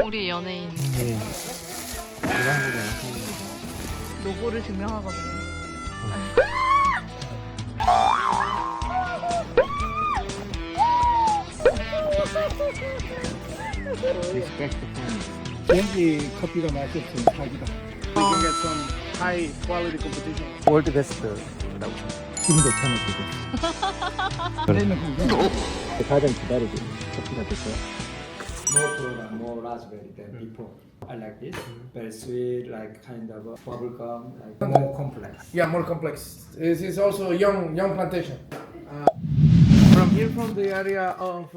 우리 연예인 네. 대단하다. 로고를 증명하거든요. 비행기 커피가 맛있으면 사기다. We can get some high quality competition. 월드 베스트라고. 기분도 편해지고. 그러면 가장 기다리고 커피가 됐어요. More cola, more raspberry than before. I like this. Very sweet, like kind of bubble gum, like more complex. Yeah, more complex. This is also young plantation. From here, from the area of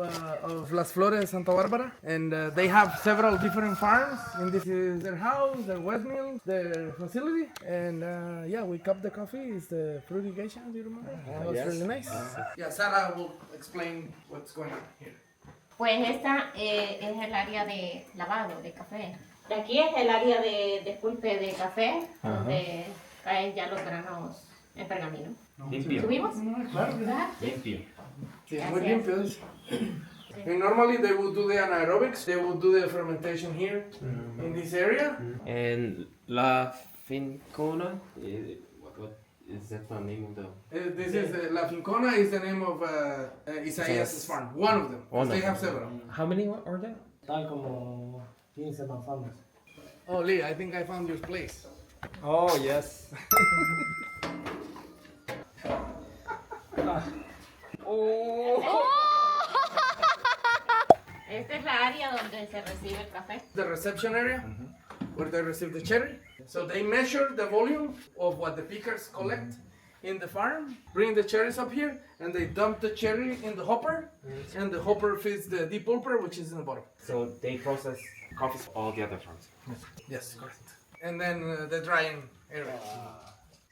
Las Flores, Santa Barbara, and they have several different farms. And this is their house, their wet mill, their facility. And yeah, we cup the coffee. It's the fruity geisha. Do you remember? That was really nice. Yeah, Sarah will explain what's going on here. Pues esta es el área de lavado de café. De aquí es el área de pulpe de café, donde caen ya los granos en pergamino. Limpio. ¿Subimos? Claro. Limpio. Sí, muy limpio. And normally they would do the anaerobics. They would do the fermentation here in this area. And La Fincona, what is that the name of the? This is La Fincona is the name of Isaías' farm. One of them. One They of have them. several. How many are there? Tal como 15 manzanas. Oh, Lee, I think I found your place. Oh yes. Esta es la área donde se recibe el café. The reception area where they receive the cherry. So they measure the volume of what the pickers collect in the farm, bring the cherries up here, and they dump the cherry in the hopper, and the hopper feeds the depulper, which is in the bottom. So they process coffee all the other farms. Yes, correct. And then the drying area.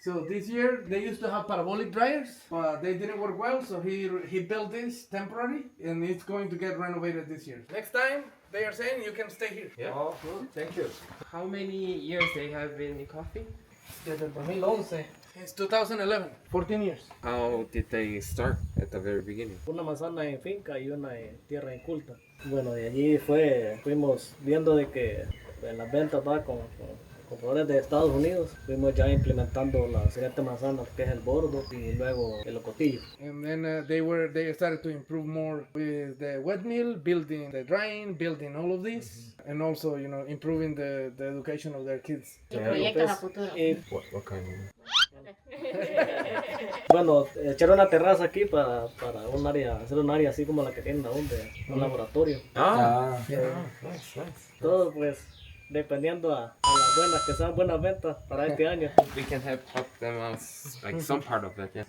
So this year they used to have parabolic dryers, but they didn't work well. So he built this temporary, and it's going to get renovated this year. Next time they are saying you can stay here. Yeah. Oh, good. Thank you. How many years they have been in coffee? Desde 2011. It's 2011. 14 years. How did they start at the very beginning? Una manzana en finca y una en tierra inculta. Bueno, de allí fuimos viendo de que en las ventas va con compradores de Estados Unidos, fuimos ya implementando las siguientes manzanas, que es el bordo y luego el ocotillo. And then they started to improve more with the wet mill, building the drying, building all of this, and also improving the education of their kids. Y proyectos a futuro. Y What kind of? bueno, echar una terraza aquí para un área, hacer un área así como la que tienen aún de un laboratorio. Ah, Nice. Todo pues dependiendo a las buenas, que sean buenas ventas para este año. We can help them out, like some part of it, yeah.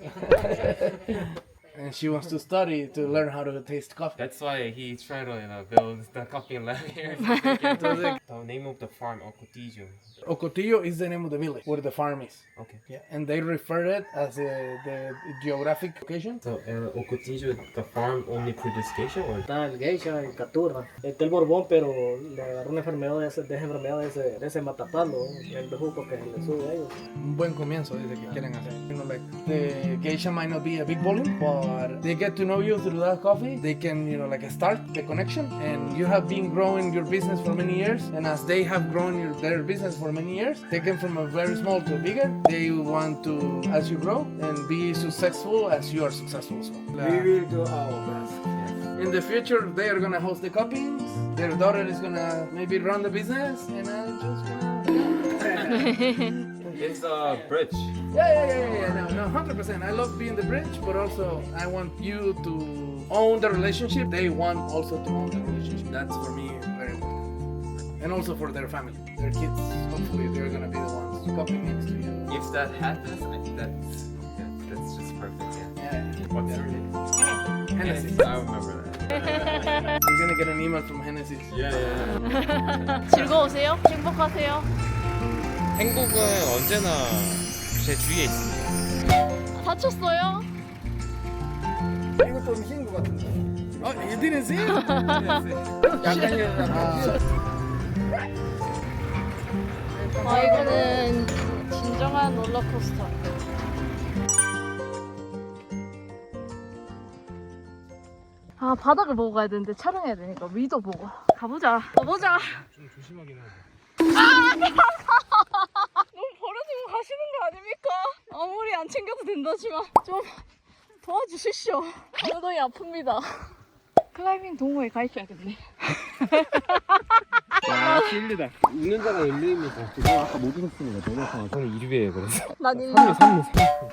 And she wants to study to learn how to taste coffee. That's why he tried to build the coffee lab here. The name of the farm, Ocotillo. Ocotillo is the name of the village where the farm is. Okay. Yeah, and they refer it as the geographic location. So Ocotillo, the farm only produce geisha or? Está el geisha, el caturra, está el borbón, pero le agarró una enfermedad de ese matapalo, el bejuco que le sube a ellos. Un buen comienzo dice que quieren hacer. Like the geisha might not be a big volume, but they get to know you through that coffee. They can, like start the connection. And you have been growing your business for many years. And as they have grown their business for many years, taken from a very small to bigger, they want to, as you grow, and be successful as you are successful as well. we will do our best. In the future, they are gonna host the cuppings. Their daughter is gonna maybe run the business, and I'm just gonna. It's a bridge. Yeah. No, 100%. I love being the bridge, but also I want you to own the relationship. They want also to own the relationship. That's for me very important. And also for their family, their kids. Hopefully, they're gonna be the ones cupping next to you. If that happens, I think that's just perfect. Yeah. Yeah. What's your name? Hennessy. I remember that. You're gonna get an email from Hennessy. Yeah. 즐거우세요? 행복하세요? 행복은 언제나 제 주위에 있습니다. 다쳤어요? 이거 좀 흰 것 같은데. Oh, you didn't see it? 이거는 진정한 롤러코스터. 아 바닥을 보고 가야 되는데 촬영해야 되니까 위도 보고 가보자. 가보자. 좀 조심하긴 하죠. 너무 버려지고 가시는 거 아닙니까? 아무리 안 챙겨도 된다지만 좀 도와주십시오. 엉덩이 아픕니다. 클라이밍 동호회 가입해야겠네. 와, 찔리다. 운전자가 1,2입니다. 지금 아까 못 웃었으니까 너무 아파가지고. 저는 2루에요, 그래서. 난 일로. 3루.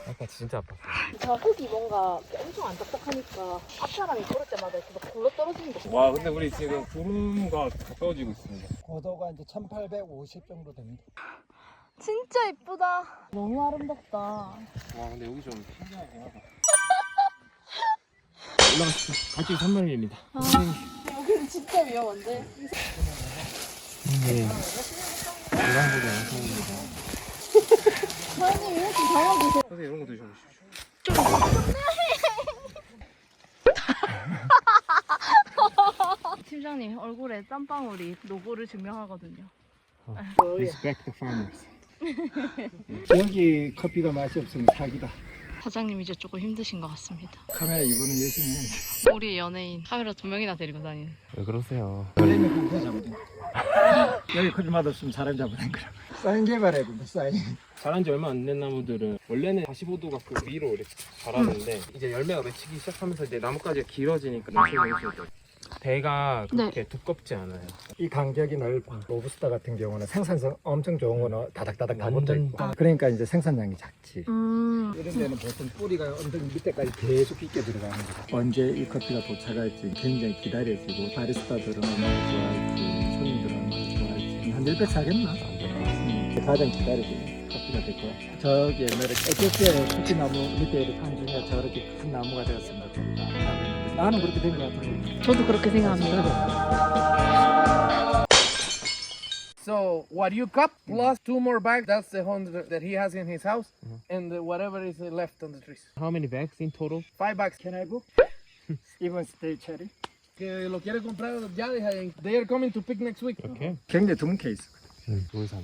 아까 진짜 아팠어. 자국이 뭔가 엄청 안 딱딱하니까 앞 사람이 걸을 때마다 계속 굴러 떨어지는 거. 와, 근데 우리 지금 구름과 가까워지고 있습니다. 고도가 이제 1850 정도 됩니다. 진짜 이쁘다. 너무 아름답다. 와, 근데 여기 좀 신기하긴 하다. 올라갔어. 가치 3만원입니다. 여기는 진짜 위험한데. 네. 계란보다 양성입니다. 사장님 이렇게 담아주세요. 선생님 이런 거 드셔보십시오. 팀장님 얼굴에 땀방울이 노고를 증명하거든요. Respect the farmers. 여기 커피가 맛이 없으면 사기다. 사장님 이제 조금 힘드신 것 같습니다. 카메라 이번은 열심히 해. 우리의 연예인 카메라 2명이나 데리고 다니는. 왜 그러세요? 원래는 공사 잡으든 여기 커피 맛없으면 사람 잡으는 거라. 사인 개발해본다 사인. 자란 지 얼마 안 된 나무들은 원래는 45도가 그 위로 이렇게 자라는데 이제 열매가 맺히기 시작하면서 이제 나뭇가지가 길어지니까 대가 그렇게 두껍지 않아요. 이 간격이 넓고 로부스타 같은 경우는 생산성 엄청 좋은 거는 다닥다닥 다 붙어 완전 있고 그러니까 이제 생산량이 작지. 이런 음. 데는 보통 뿌리가 언덕 밑에까지 계속 깊게 들어가는 거야. 언제 이 커피가 도착할지 굉장히 기다려지고 바리스타들은 얼마나 좋아할지 손님들은 얼마나 좋아할지 한 10배 사겠나? 가장 기다려지는 커피가 될 거야. 저기 옛날에 에티오피아의 커피나무 밑에 이렇게 한 중에 저렇게 큰 나무가 되었으면 좋겠다. 나는 그렇게 된 것 같아. 저도 그렇게 생각합니다. So what you cut plus 2 more bags, that's the 100 that he has in his house, and whatever is left on the trees. How many bags in total? 5 bags. Can I book? Even stay cherry? Que lo quiere comprar ya, they are coming to pick next week. 이렇게? 굉장히 드문 케이스. 노산.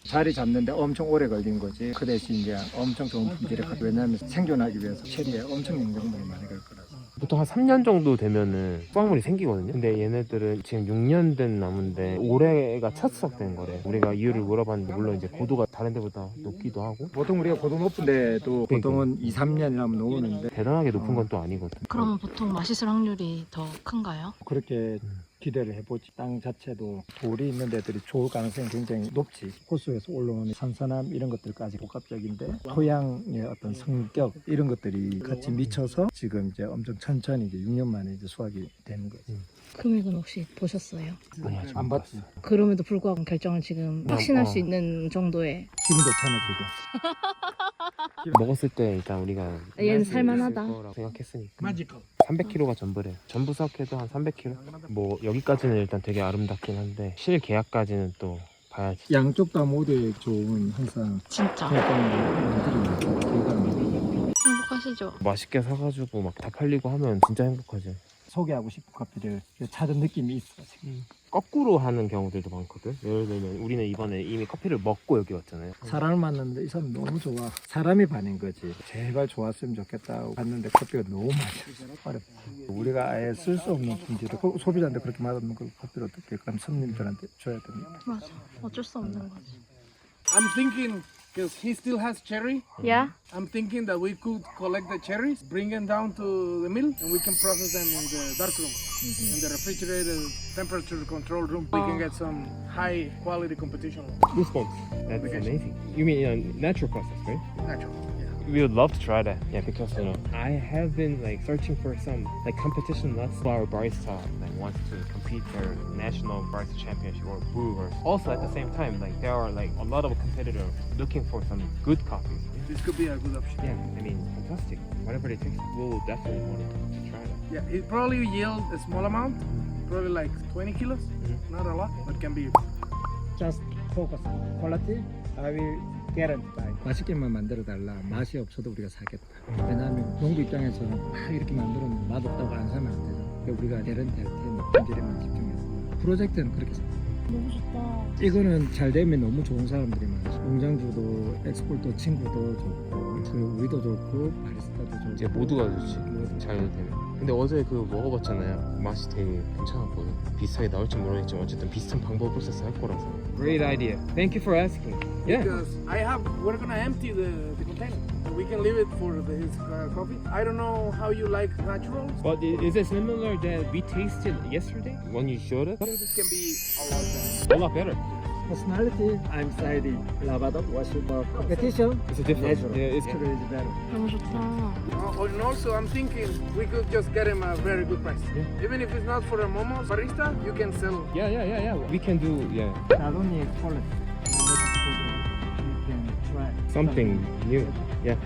자리 잡는데 엄청 오래 걸린 거지. 그 대신 이제 엄청 좋은 품질의 커피. 왜냐하면 생존하기 위해서 체리에 엄청 영양분이 많이 갈 거라서. 보통 한 3년 정도 되면은 수확물이 생기거든요. 근데 얘네들은 지금 6년 된 나무인데 올해가 첫 수확된 거래. 우리가 이유를 물어봤는데 물론 이제 고도가 다른 데보다 높기도 하고 보통 우리가 고도 높은 데도 보통은 2, 3년이라면 놓으는데 대단하게 높은 건 또 아니거든. 그러면 보통 맛있을 확률이 더 큰가요? 그렇게 기대를 해보지. 땅 자체도 돌이 있는 데들이 좋을 가능성이 굉장히 높지. 호수에서 올라오는 선선함 이런 것들까지 복합적인데 토양의 어떤 성격 이런 것들이 같이 미쳐서 지금 이제 엄청 천천히 이제 6년 만에 이제 수확이 되는 거지. 금액은 혹시 보셨어요? 아니, 아직 안 봤지. 그럼에도 불구하고 결정을 지금 확신할 수 있는 정도의. 지금 좋잖아 지금. 먹었을 때 일단 우리가 얘는 맛이 살만하다. 있을 거라고 생각했으니까 Magical. 300kg가 전부래요. 전부 수확해도 한 300kg? 뭐 여기까지는 일단 되게 아름답긴 한데 실 계약까지는 또 봐야지. 양쪽 다 모두 좋은 항상 진짜. 행복하시죠? 맛있게 사가지고 막 다 팔리고 하면 진짜 행복하지. 소개하고 싶은 커피를 찾은 느낌이 있어 지금. 거꾸로 하는 경우들도 많거든. 예를 들면 우리는 이번에 이미 커피를 먹고 여기 왔잖아요. 사람을 만났는데 이 사람 너무 좋아. 사람이 반인 거지. 제발 좋았으면 좋겠다 하고 갔는데 커피가 너무 맛있어. 어렵다. 우리가 아예 쓸 수 없는 품질을 소비자한테 그렇게 맛없는 걸 커피를 어떻게 그럼 손님들한테 줘야 됩니까? 맞아. 어쩔 수 없는 거지. I'm thinking, because he still has cherry, Yeah? I'm thinking that we could collect the cherries, bring them down to the mill, and we can process them in the dark room, in the refrigerated temperature control room. We can get some high quality competition. Goosebumps. That's amazing. You mean a natural process, right? Natural. Yeah. We would love to try that. Yeah, because I have been like searching for some like competition nuts. Our barista like wants to compete for national barista championship or brewers. Also at the same time, like there are like a lot of competitors looking for some good coffee. This could be a good option. Yeah, I mean fantastic. Whatever it takes, we'll definitely want to try that. Yeah, it probably yield a small amount, probably like 20 kilos, not a lot, but can be. Just focus on quality. I will guarantee. 맛있게만 만들어 달라. 맛이 없어도 우리가 사겠다. 왜냐하면 농부 입장에서는 막 이렇게 만들었는데 맛없다고 안 사면 안 되잖아. 그러니까 우리가 개런티 할 때는 품질에만 집중해서 프로젝트는 그렇게 사. 너무 좋다. 이거는 잘 되면 너무 좋은 사람들이 많죠. 농장주도 엑스포터 친구도 좋고 그 우리도 좋고 바리스타도 좋고 이제 모두가 좋지. 잘 되면. 근데 어제 그 먹어봤잖아요. 맛이 되게 괜찮았거든. 비슷하게 나올지 모르겠지만 어쨌든 비슷한 방법으로 써서 할 거라서. Great idea. Thank you for asking. Yeah. Because we're gonna empty the container. We can leave it for his coffee. I don't know how you like naturals. But is it similar that we tasted yesterday when you showed us? This can be a lot better. A lot better. Personality, I'm Saidi. Lavado, what's your competition? It's a different. Natural. Yeah, it's Natural is better. 너무 좋다. And also, I'm thinking we could just get him a very good price. Even if it's not for a Momo barista, you can sell. Yeah. We can do Not only quality, you can try something new. Yeah.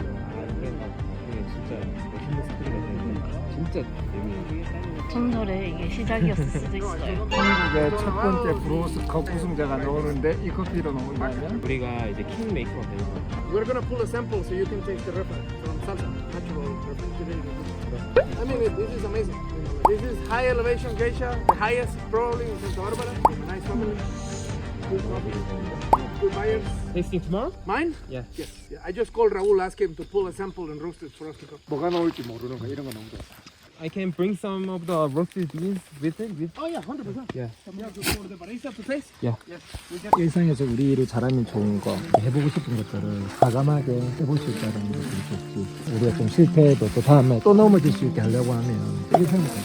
진짜 멋있는 스토리가 되는데 진짜 재미있어. 전설의 이게 시작이었을 수도 있어요. 한국의 첫 번째 브로스 컵 우승자가 나오는데 이 커피로 나온다면 우리가 이제 킹 메이커가 되는 거야. We're gonna pull a sample so you can taste the reference from salsa, natural reference. I mean, this is amazing. This is high elevation geisha, the highest probably in Santa Barbara. Nice family, good coffee, good buyers. Tasting tomorrow? Mine? Yeah. Yes. Yeah, I just called Raul, asked him to pull a sample and roast it for us to go. 뭐가 나올지 모르는 거 이런 거 너무 좋아. I can bring some of the roasted beans with it. Oh yeah, 100%. Yeah. You have to pour the barista to taste. Yeah. Yes. We just 일상에서 우리로 잘하면 좋은 거 해보고 싶은 것들을 과감하게 해볼 수 있다는 것이 좋지. 우리가 좀 실패해도 또 다음에 또 넘어질 수 있게 하려고 하면 이게 생각해.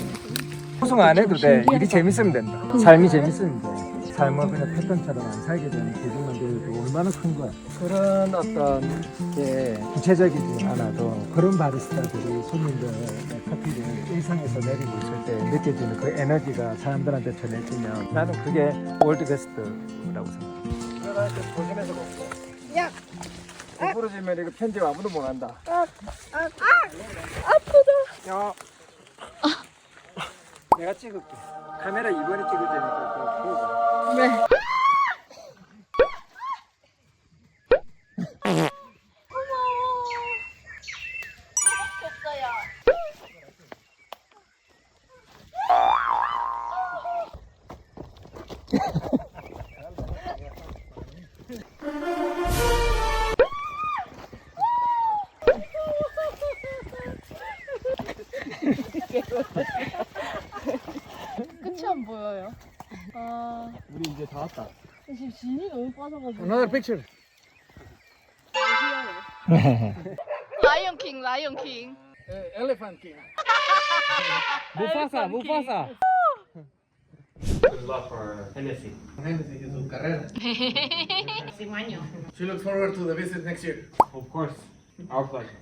우승 안 해도 돼. 일이 재밌으면 된다. 삶이 재밌으면 돼. 삶을 그냥 패턴처럼 안 살게 되는 계기만들도 얼마나 큰 거야. 그런 어떤 게 구체적이지 않아도 그런 바리스타들이 손님들의 커피를 일상에서 내리고 있을 때 느껴지는 그 에너지가 사람들한테 전해지면 나는 그게 월드 베스트라고 생각해. 들어갈 때 조심해서 먹고. 야! 부러지면 이거 편집 아무도 못 한다. 아프다. 야. 내가 찍을게. 카메라 이번에 찍을 테니까 그거 보고. 네. 끝이 안 보여요. 아, 우리 이제 다 왔다. 지금 진이 너무 빠져가지고. another picture. 라이언 킹, 라이언 킹. Elephant king. Mufasa. Good luck for Hennessy. Hennessy is su carrera. Cimaño. She looks forward to the visit next year. Of course. Our pleasure.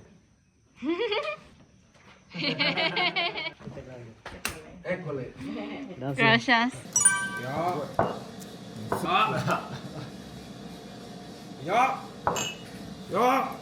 École. Gracias. Ja. Ja. Ja. Ja.